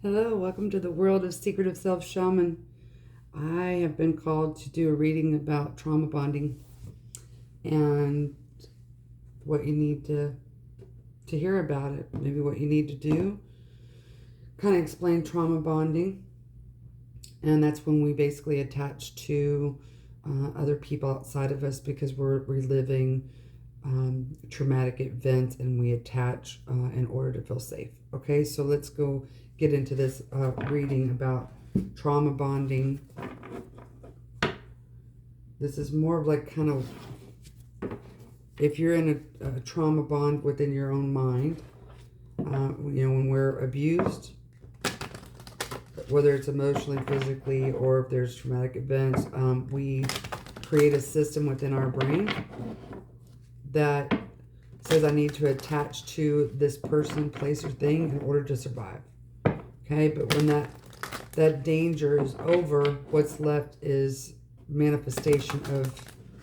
Hello, welcome to the world of Secretive Self Shaman. I have been called to do a reading about trauma bonding and what you need to hear about it. Maybe what you need to do. Kind of explain trauma bonding, and that's when we basically attach to other people outside of us because we're reliving traumatic events and we attach in order to feel safe. Okay, so let's go get into this reading about trauma bonding. This is more of like kind of if you're in a trauma bond within your own mind, when we're abused, whether it's emotionally, physically, or if there's traumatic events, we create a system within our brain that says I need to attach to this person, place, or thing in order to survive. Okay, but when that danger is over, what's left is manifestation of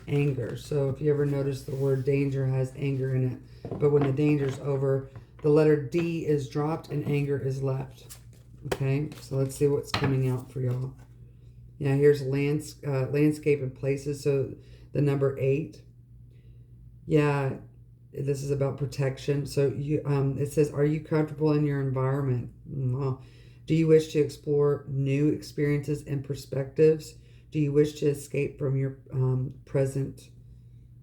anger. So if you ever notice the word danger has anger in it, but when the danger's over, the letter D is dropped and anger is left. Okay, so let's see what's coming out for y'all. Yeah, here's landscape and places. So the number 8. Yeah, this is about protection. So it says, are you comfortable in your environment? Well, do you wish to explore new experiences and perspectives? Do you wish to escape from your present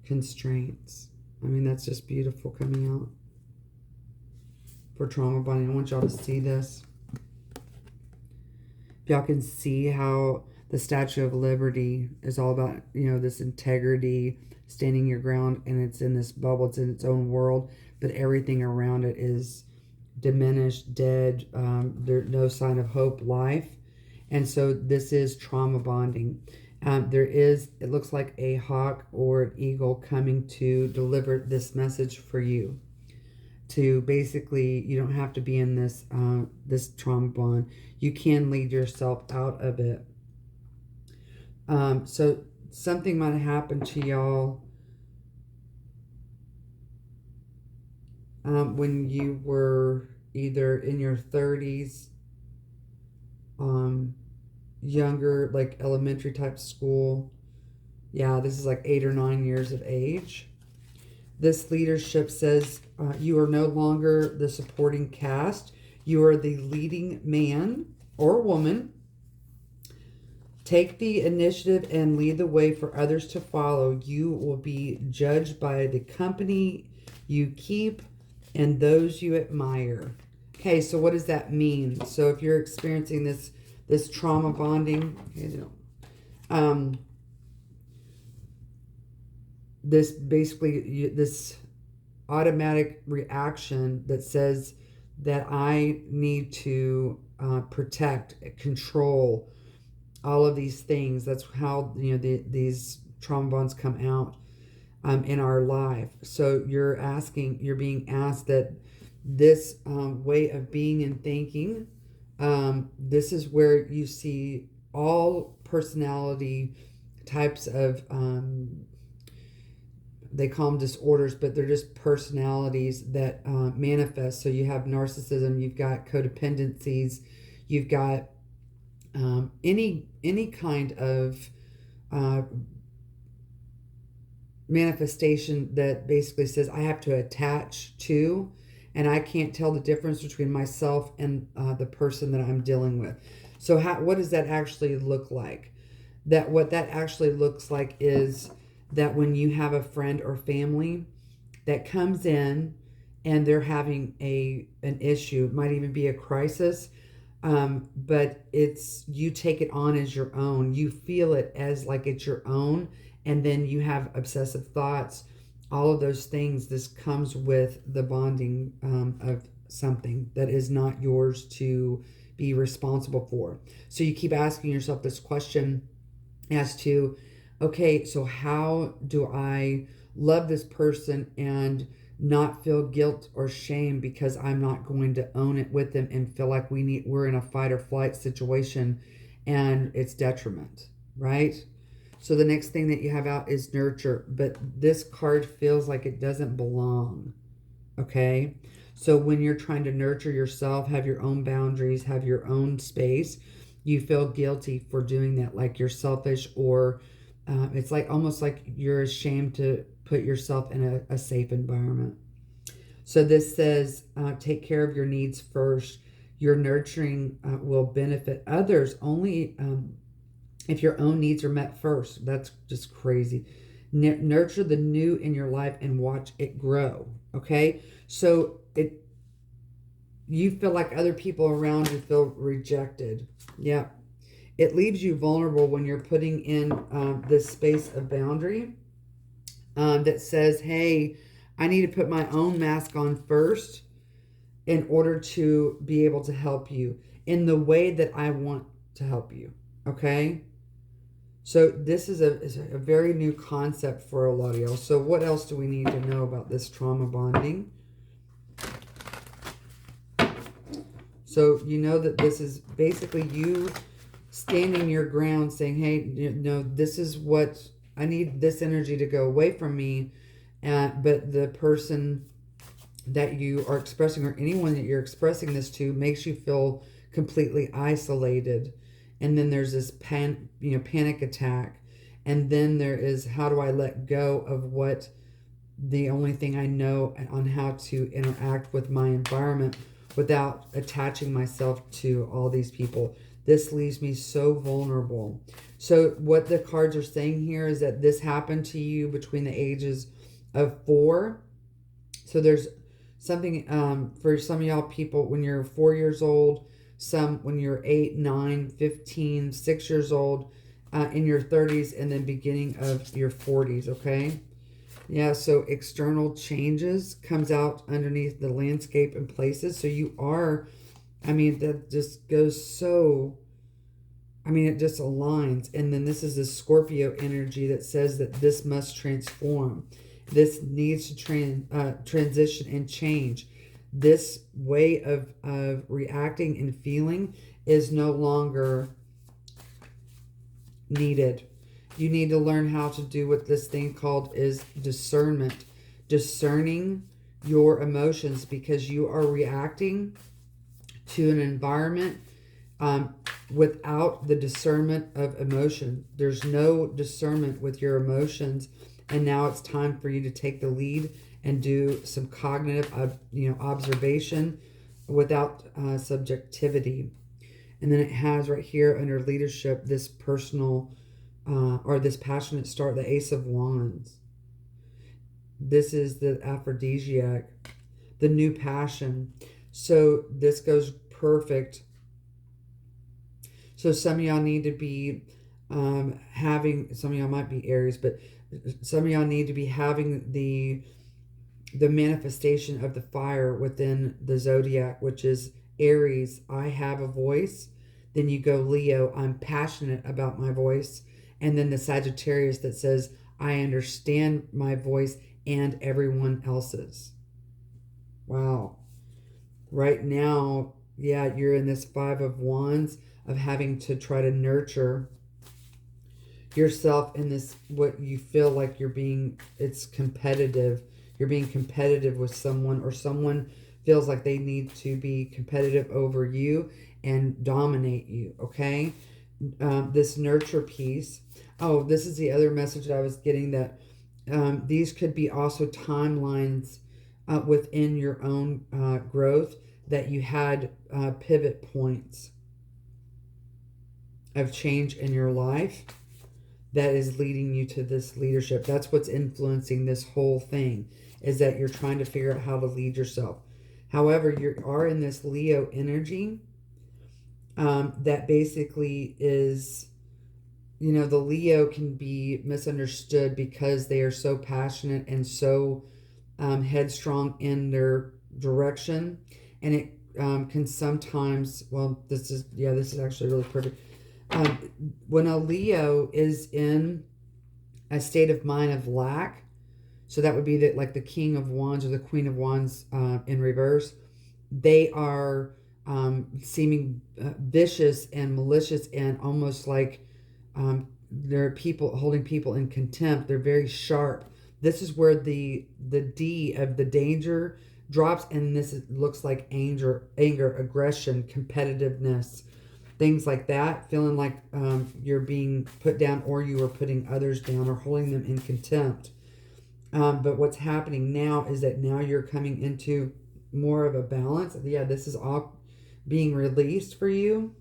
constraints? I mean, that's just beautiful coming out for trauma bonding. I want y'all to see this. If y'all can see how the Statue of Liberty is all about, this integrity, standing your ground, and it's in this bubble, it's in its own world, but everything around it is diminished, dead, there's no sign of hope, life. And so this is trauma bonding. It looks like a hawk or an eagle coming to deliver this message for you. To basically, you don't have to be in this trauma bond. You can lead yourself out of it. So something might have happened to y'all when you were either in your 30s, younger, like elementary type school. Yeah, this is like 8 or 9 years of age. This leadership says you are no longer the supporting cast. You are the leading man or woman. Take the initiative and lead the way for others to follow. You will be judged by the company you keep and those you admire. Okay, so what does that mean? So if you're experiencing this trauma bonding, this basically this automatic reaction that says that I need to protect, control all of these things. That's how these trauma bonds come out in our life. So you're being asked that this way of being and thinking, this is where you see all personality types of they call them disorders, but they're just personalities that manifest. So you have narcissism, you've got codependencies, you've got any kind of manifestation that basically says I have to attach to, and I can't tell the difference between myself and the person that I'm dealing with. So what does that actually look like? What that actually looks like is that when you have a friend or family that comes in and they're having an issue, it might even be a crisis, but you take it on as your own. You feel it as like it's your own, and then you have obsessive thoughts, all of those things. This comes with the bonding of something that is not yours to be responsible for. So you keep asking yourself this question as to, okay, so how do I love this person and not feel guilt or shame because I'm not going to own it with them and feel like we're in a fight or flight situation and it's detriment, right? So the next thing that you have out is nurture, but this card feels like it doesn't belong. Okay, So when you're trying to nurture yourself, have your own boundaries, have your own space, you feel guilty for doing that, like you're selfish, or it's like almost like you're ashamed to put yourself in a safe environment. So this says, take care of your needs first. Your nurturing will benefit others only if your own needs are met first. That's just crazy. Nurture the new in your life and watch it grow. Okay, so you feel like other people around you feel rejected. Yeah, it leaves you vulnerable when you're putting in this space of boundary that says, hey, I need to put my own mask on first in order to be able to help you in the way that I want to help you. Okay? So this is a very new concept for a lot of y'all. So what else do we need to know about this trauma bonding? So you know that this is basically you standing your ground saying, hey, you know, this is what I need, this energy to go away from me. But the person that you are expressing, or anyone that you're expressing this to, makes you feel completely isolated. And then there's this panic attack. And then there is, how do I let go of what the only thing I know on how to interact with my environment without attaching myself to all these people. This leaves me so vulnerable. So what the cards are saying here is that this happened to you between the ages of 4. So there's something for some of y'all people when you're 4 years old, some when you're 8, 9, 15, 6 years old, in your 30s, and then beginning of your 40s, okay? Yeah, so external changes comes out underneath the landscape and places. So you are, I mean, that just goes so, I mean, it just aligns. And then this is the Scorpio energy that says that this must transform. This needs to transition and change. This way of reacting and feeling is no longer needed. You need to learn how to do what this thing called is discernment. Discerning your emotions, because you are reacting to an environment without the discernment of emotion. There's no discernment with your emotions. And now it's time for you to take the lead and do some cognitive observation without subjectivity. And then it has right here under leadership this personal or this passionate start, the Ace of Wands. This is the aphrodisiac, the new passion. So this goes perfect. So some of y'all need to be having, some of y'all might be Aries, but some of y'all need to be having the manifestation of the fire within the zodiac, which is Aries, I have a voice. Then you go Leo, I'm passionate about my voice. And then the Sagittarius that says, I understand my voice and everyone else's. Wow. Right now, yeah, you're in this 5 of Wands of having to try to nurture yourself in this, what you feel like you're being, it's competitive. You're being competitive with someone, or someone feels like they need to be competitive over you and dominate you, okay? This nurture piece. Oh, this is the other message that I was getting, that these could be also timelines within your own growth, that you had pivot points of change in your life that is leading you to this leadership. That's what's influencing this whole thing, is that you're trying to figure out how to lead yourself. However, you are in this Leo energy that basically is, you know, the Leo can be misunderstood because they are so passionate and so headstrong in their direction. And it can sometimes, well, this is actually really perfect. When a Leo is in a state of mind of lack, so that would be like the King of Wands or the Queen of Wands in reverse, they are seeming vicious and malicious, and almost like they're people holding people in contempt. They're very sharp. This is where the D of the danger drops, and looks like anger, aggression, competitiveness, things like that, feeling like you're being put down, or you are putting others down, or holding them in contempt. But what's happening now is that now you're coming into more of a balance. Yeah, this is all being released for you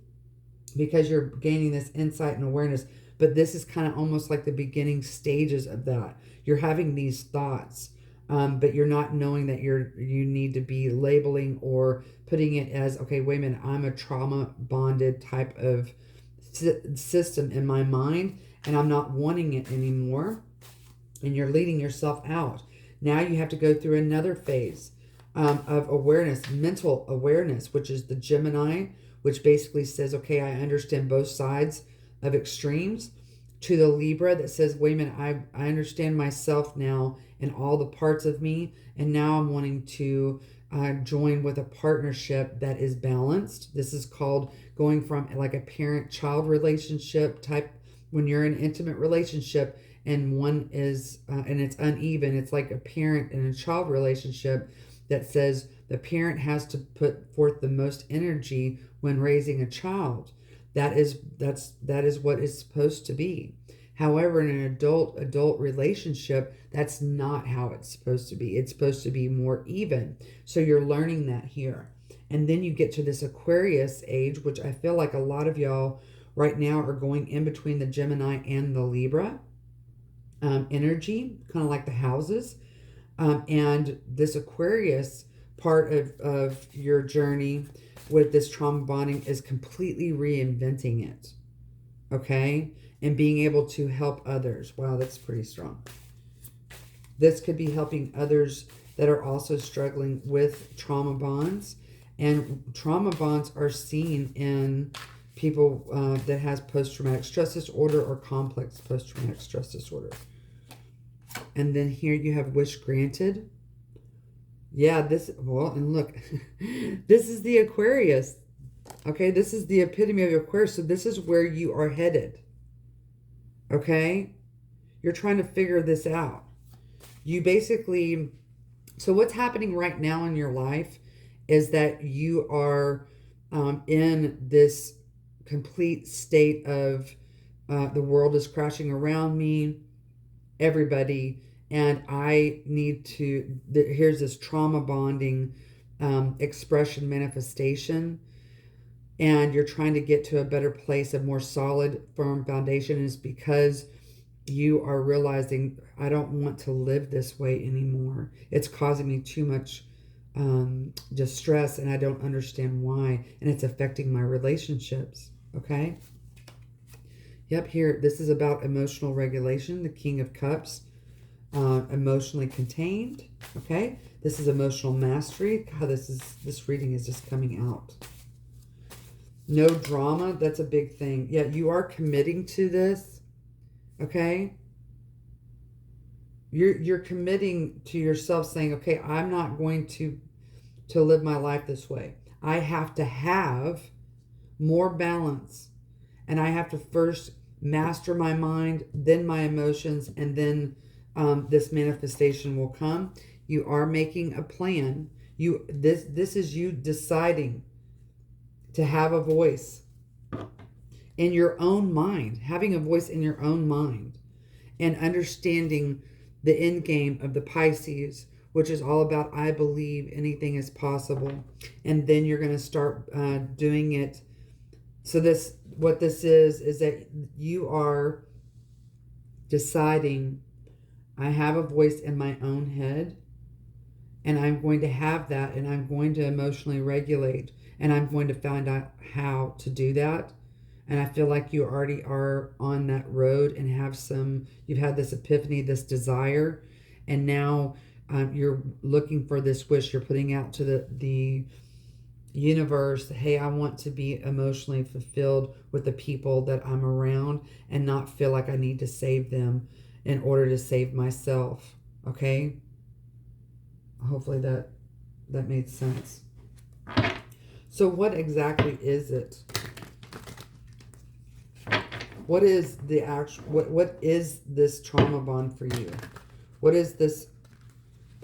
because you're gaining this insight and awareness. But this is kind of almost like the beginning stages of that. You're having these thoughts, but you're not knowing that you need to be labeling or putting it as, okay, wait a minute, I'm a trauma bonded type of system in my mind, and I'm not wanting it anymore. And you're leading yourself out. Now you have to go through another phase of awareness, mental awareness, which is the Gemini, which basically says, okay, I understand both sides of extremes, to the Libra that says, wait a minute, I understand myself now and all the parts of me, and now I'm wanting to join with a partnership that is balanced. This is called going from like a parent-child relationship type, when you're in an intimate relationship and one is, and it's uneven. It's like a parent and a child relationship that says the parent has to put forth the most energy when raising a child. That is what it's supposed to be. However, in an adult relationship, that's not how it's supposed to be. It's supposed to be more even. So you're learning that here. And then you get to this Aquarius age, which I feel like a lot of y'all right now are going in between the Gemini and the Libra energy, kind of like the houses. And this Aquarius part of your journey with this trauma bonding is completely reinventing it. Okay? And being able to help others. Wow, that's pretty strong. This could be helping others that are also struggling with trauma bonds. And trauma bonds are seen in people that has post-traumatic stress disorder or complex post-traumatic stress disorder. And then here you have wish granted. Yeah, and look, this is the Aquarius. Okay, this is the epitome of Aquarius. So this is where you are headed. Okay? You're trying to figure this out. You basically, so what's happening right now in your life is that you are in this complete state of the world is crashing around me, everybody, and I need to, here's this trauma bonding expression manifestation, and you're trying to get to a better place, a more solid, firm foundation. Is because you are realizing, I don't want to live this way anymore. It's causing me too much distress, and I don't understand why, and it's affecting my relationships. Okay? Yep, here, this is about emotional regulation, the King of Cups, emotionally contained. Okay? This is emotional mastery. God, this reading is just coming out. No drama, that's a big thing. Yeah, you are committing to this. Okay? You're committing to yourself, saying, okay, I'm not going to live my life this way. I have to have more balance. And I have to first master my mind, then my emotions, and then this manifestation will come. You are making a plan. This is you deciding to have a voice in your own mind, having a voice in your own mind, and understanding the end game of the Pisces, which is all about, I believe anything is possible. And then you're going to start doing it. So what this is that you are deciding, I have a voice in my own head, and I'm going to have that, and I'm going to emotionally regulate, and I'm going to find out how to do that. And I feel like you already are on that road and you've had this epiphany, this desire, and now you're looking for this wish. You're putting out to the universe, hey, I want to be emotionally fulfilled with the people that I'm around and not feel like I need to save them in order to save myself. Okay? Hopefully that made sense. So what exactly is it? What is the actual, what is this trauma bond for you? What is this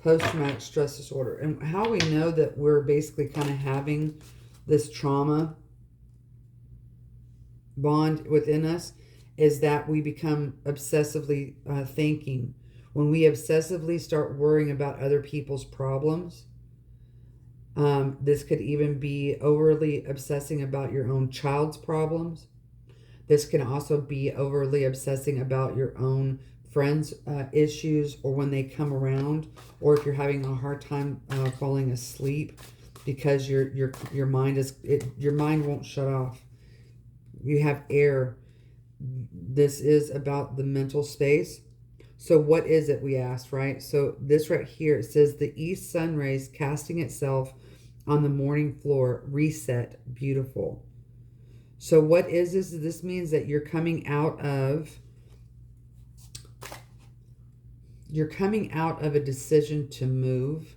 post-traumatic stress disorder. And how we know that we're basically kind of having this trauma bond within us is that we become obsessively thinking. When we obsessively start worrying about other people's problems, this could even be overly obsessing about your own child's problems. This can also be overly obsessing about your own friends' issues, or when they come around, or if you're having a hard time falling asleep because your mind won't shut off. You have air. This is about the mental space. So what is it, we asked, right? So this right here, it says the east sun rays casting itself on the morning floor, reset, beautiful. So what is this? This means that you're coming out of a decision to move,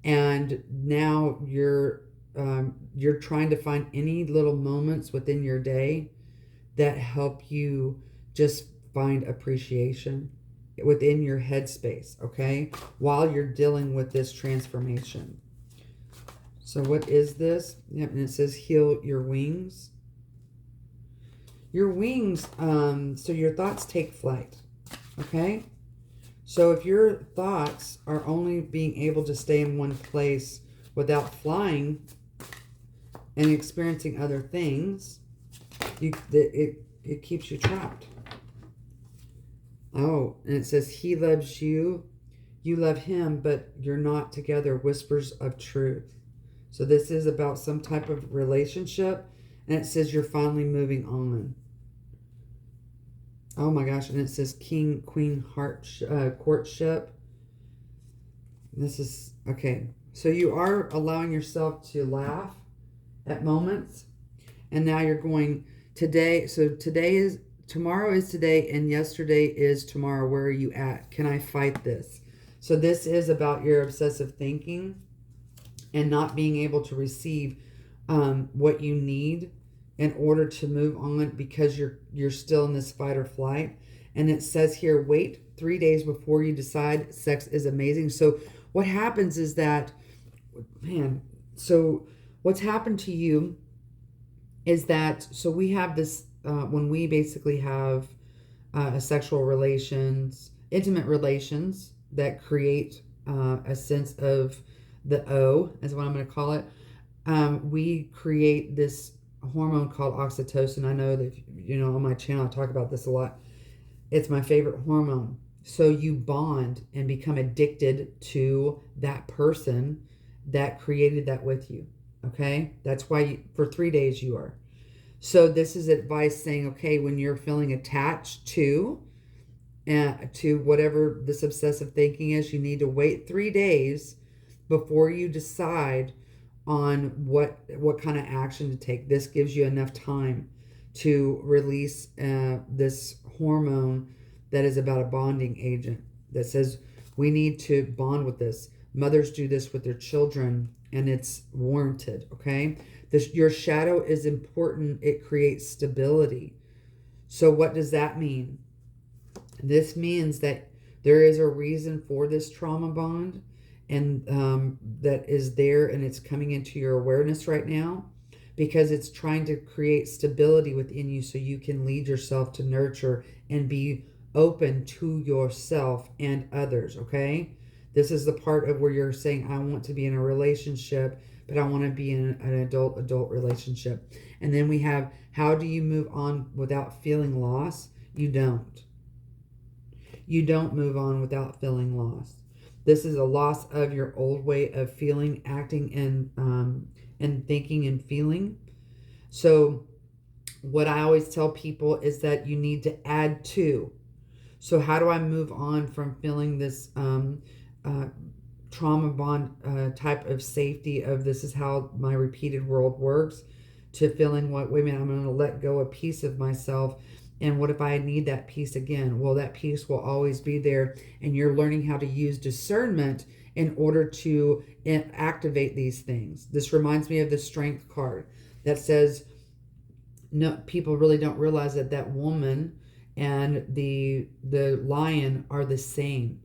and now you're trying to find any little moments within your day that help you just find appreciation within your headspace, okay, while you're dealing with this transformation. So what is this? Yep, and it says heal your wings. Your wings, so your thoughts take flight, okay? So if your thoughts are only being able to stay in one place without flying and experiencing other things, it keeps you trapped. Oh, and it says he loves you, you love him, but you're not together, whispers of truth. So this is about some type of relationship, and it says you're finally moving on. Oh my gosh, and it says king, queen, heart, courtship. This is, okay. So you are allowing yourself to laugh at moments, and now you're going today. So tomorrow is today, and yesterday is tomorrow. Where are you at? Can I fight this? So this is about your obsessive thinking and not being able to receive what you need in order to move on, because you're still in this fight or flight. And it says here, wait 3 days before you decide. Sex is amazing. So what happens is that, man, so what's happened to you is that, so we have this, when we basically have sexual relations, intimate relations that create a sense of the O, is what I'm going to call it. We create this hormone called oxytocin. I know that, on my channel, I talk about this a lot. It's my favorite hormone. So you bond and become addicted to that person that created that with you. Okay? That's why for 3 days you are. So this is advice saying, okay, when you're feeling attached to whatever this obsessive thinking is, you need to wait 3 days before you decide on what kind of action to take. This gives you enough time to release this hormone that is about a bonding agent, that says we need to bond with this. Mothers do this with their children, and it's warranted, okay? Your shadow is important. It creates stability. So what does that mean? This means that there is a reason for this trauma bond, and that is there, and it's coming into your awareness right now, because it's trying to create stability within you so you can lead yourself to nurture and be open to yourself and others, okay? This is the part of where you're saying, I want to be in a relationship, but I want to be in an adult relationship. And then we have, how do you move on without feeling loss? You don't. You don't move on without feeling lost. This is a loss of your old way of feeling, acting, and thinking and feeling. So what I always tell people is that you need to add to. So how do I move on from feeling this trauma bond type of safety of this is how my repeated world works, to feeling what, wait a minute, I'm going to let go a piece of myself. And what if I need that piece again? Well, that piece will always be there, and you're learning how to use discernment in order to activate these things. This reminds me of the strength card that says, no, people really don't realize that that woman and the lion are the same.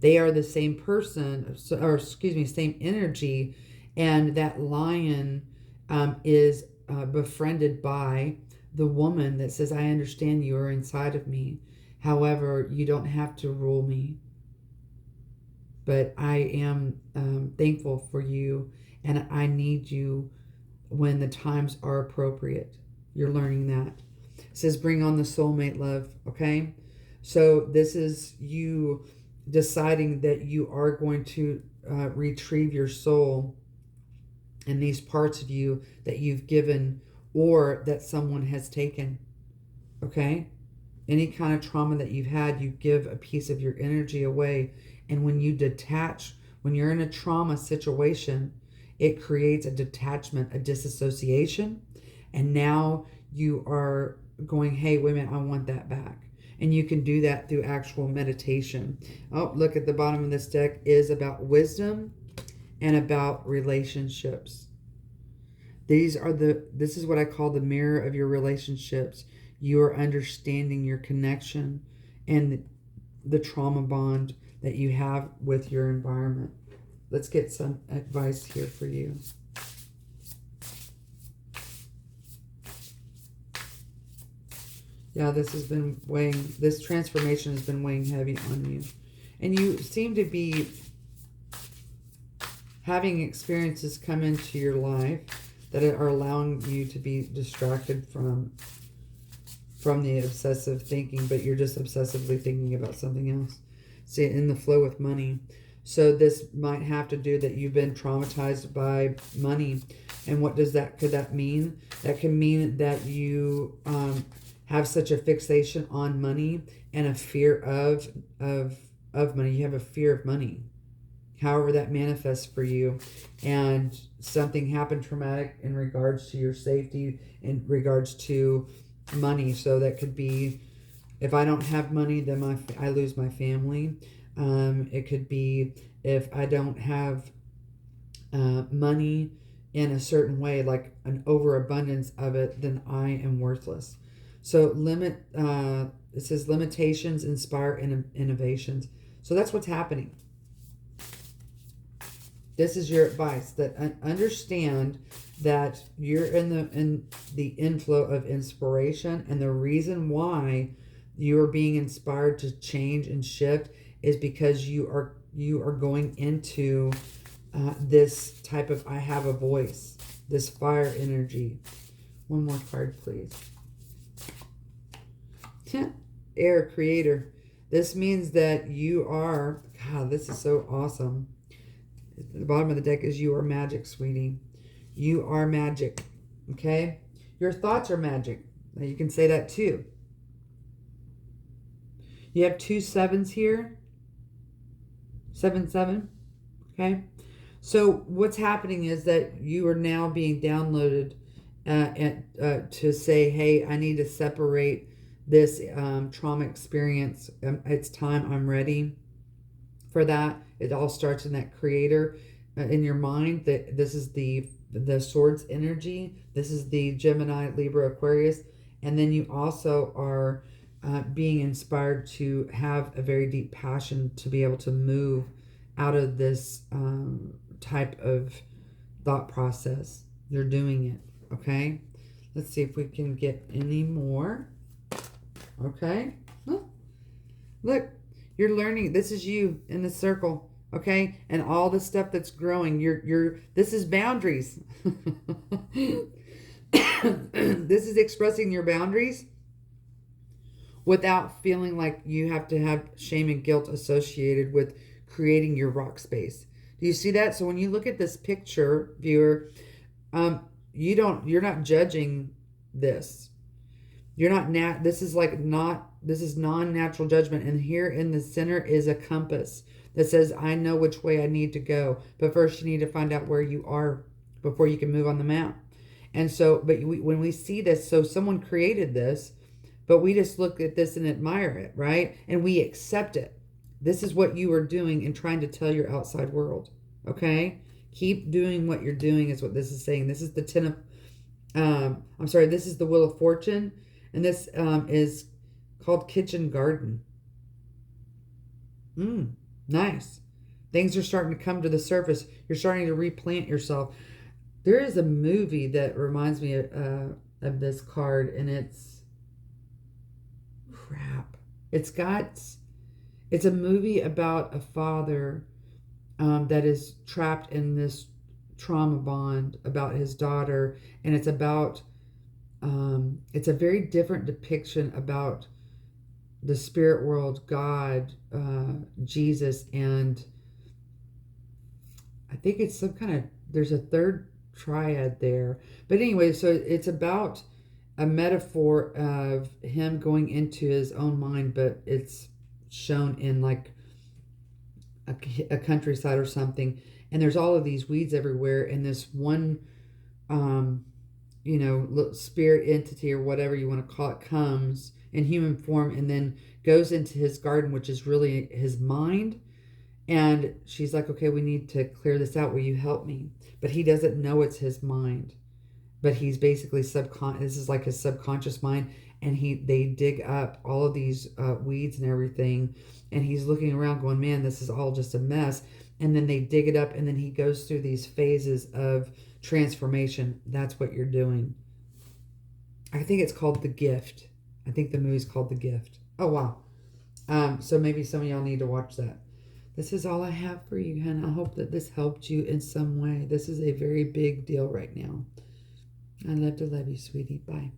They are the same person, or excuse me, same energy, and that lion is befriended by the woman that says, I understand you are inside of me. However, you don't have to rule me. But I am thankful for you, and I need you when the times are appropriate. You're learning that. It says, bring on the soulmate love, okay? So this is you deciding that you are going to retrieve your soul and these parts of you that you've given or that someone has taken, okay? Any kind of trauma that you've had, you give a piece of your energy away. And when you detach, when you're in a trauma situation, it creates a detachment, a disassociation. And now you are going, hey, wait a minute, I want that back. And you can do that through actual meditation. Oh, look at the bottom of this deck is about wisdom and about relationships. This is what I call the mirror of your relationships. You are understanding your connection and the trauma bond that you have with your environment. Let's get some advice here for you. Yeah, this transformation has been weighing heavy on you. And you seem to be having experiences come into your life that are allowing you to be distracted from the obsessive thinking, but you're just obsessively thinking about something else. See, in the flow with money. So this might have to do that you've been traumatized by money. And what could that mean? That can mean that you have such a fixation on money and a fear of money. You have a fear of money. However that manifests for you, and something happened traumatic in regards to your safety, in regards to money. So that could be, if I don't have money, then I lose my family. It could be if I don't have money in a certain way, like an overabundance of it, then I am worthless. So it says limitations inspire innovations. So that's what's happening. This is your advice, that understand that you're in the inflow of inspiration, and the reason why you are being inspired to change and shift is because you are going into this type of I have a voice, this fire energy. One more card, please. Air creator. This means that you are, God, this is so awesome. The bottom of the deck is you are magic, sweetie. You are magic, okay? Your thoughts are magic. Now you can say that too. You have 2 7s here. 7 7, okay? So what's happening is that you are now being downloaded to say, hey, I need to separate this trauma experience. It's time. I'm ready for that. It all starts in that creator in your mind. That this is the swords energy. This is the Gemini, Libra, Aquarius. And then you also are being inspired to have a very deep passion to be able to move out of this type of thought process. You're doing it, okay? Let's see if we can get any more. Okay. Look, you're learning. This is you in the circle, okay? And all the stuff that's growing. This is boundaries. This is expressing your boundaries without feeling like you have to have shame and guilt associated with creating your rock space. Do you see that? So when you look at this picture, viewer, you're not judging this. You're not this is non-natural judgment. And here in the center is a compass that says, I know which way I need to go. But first you need to find out where you are before you can move on the map. And so, when we see this, so someone created this, but we just look at this and admire it, right? And we accept it. This is what you are doing and trying to tell your outside world, okay? Keep doing what you're doing is what this is saying. This is the this is the Wheel of Fortune. And this is called Kitchen Garden. Nice. Things are starting to come to the surface. You're starting to replant yourself. There is a movie that reminds me of this card, and it's crap. It's a movie about a father that is trapped in this trauma bond about his daughter, and it's about it's a very different depiction about the spirit world, God, Jesus, and I think it's some kind of, there's a third triad there. But anyway, so it's about a metaphor of him going into his own mind, but it's shown in like a countryside or something. And there's all of these weeds everywhere, and this one, spirit entity or whatever you want to call it comes in human form and then goes into his garden, which is really his mind. And she's like, okay, we need to clear this out. Will you help me? But he doesn't know it's his mind. But he's basically this is like his subconscious mind. And they dig up all of these weeds and everything. And he's looking around going, man, this is all just a mess. And then they dig it up. And then he goes through these phases of transformation. That's what you're doing. I think it's called The Gift. I think the movie's called The Gift. Oh, wow. So maybe some of y'all need to watch that. This is all I have for you, and I hope that this helped you in some way. This is a very big deal right now. I love to love you, sweetie. Bye.